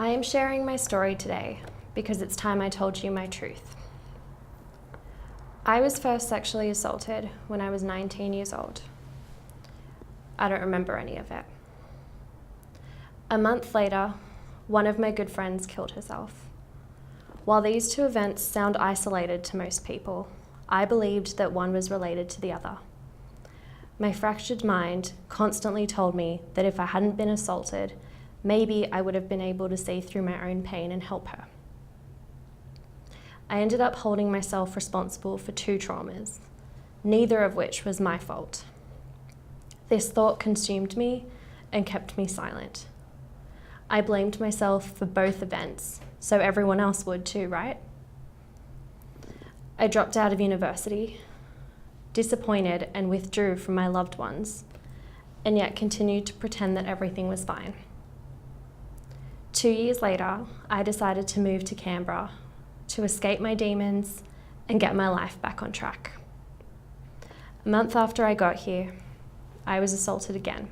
I am sharing my story today because it's time I told you my truth. I was first sexually assaulted when I was 19 years old. I don't remember any of it. A month later, one of my good friends killed herself. While these two events sound isolated to most people, I believed that one was related to the other. My fractured mind constantly told me that if I hadn't been assaulted, maybe I would have been able to see through my own pain and help her. I ended up holding myself responsible for two traumas, neither of which was my fault. This thought consumed me and kept me silent. I blamed myself for both events, so everyone else would too, right? I dropped out of university, disappointed, and withdrew from my loved ones, and yet continued to pretend that everything was fine. 2 years later, I decided to move to Canberra to escape my demons and get my life back on track. A month after I got here, I was assaulted again.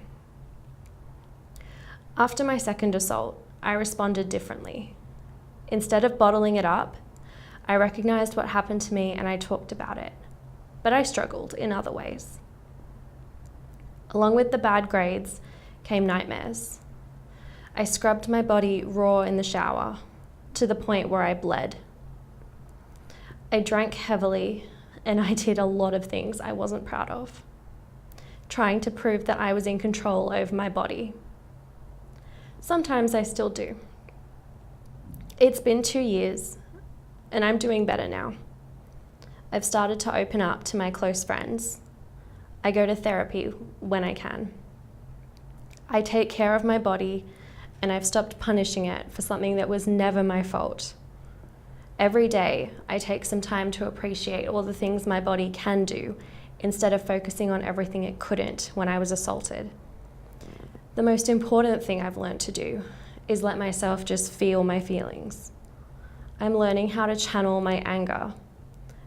After my second assault, I responded differently. Instead of bottling it up, I recognized what happened to me and I talked about it, but I struggled in other ways. Along with the bad grades came nightmares. I scrubbed my body raw in the shower to the point where I bled. I drank heavily and I did a lot of things I wasn't proud of, trying to prove that I was in control over my body. Sometimes I still do. It's been 2 years and I'm doing better now. I've started to open up to my close friends. I go to therapy when I can. I take care of my body and I've stopped punishing it for something that was never my fault. Every day, I take some time to appreciate all the things my body can do instead of focusing on everything it couldn't when I was assaulted. The most important thing I've learned to do is let myself just feel my feelings. I'm learning how to channel my anger,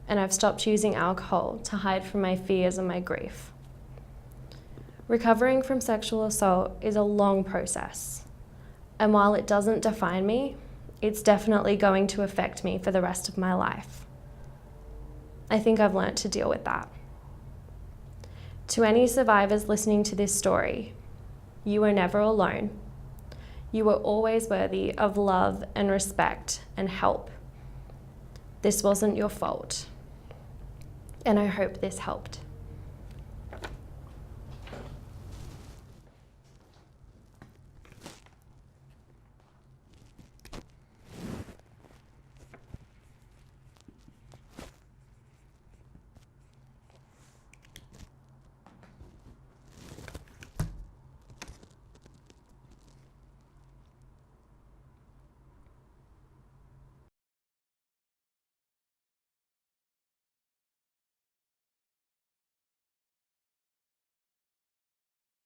and I've stopped using alcohol to hide from my fears and my grief. Recovering from sexual assault is a long process. And while it doesn't define me, it's definitely going to affect me for the rest of my life. I think I've learned to deal with that. To any survivors listening to this story, you were never alone. You were always worthy of love and respect and help. This wasn't your fault. And I hope this helped.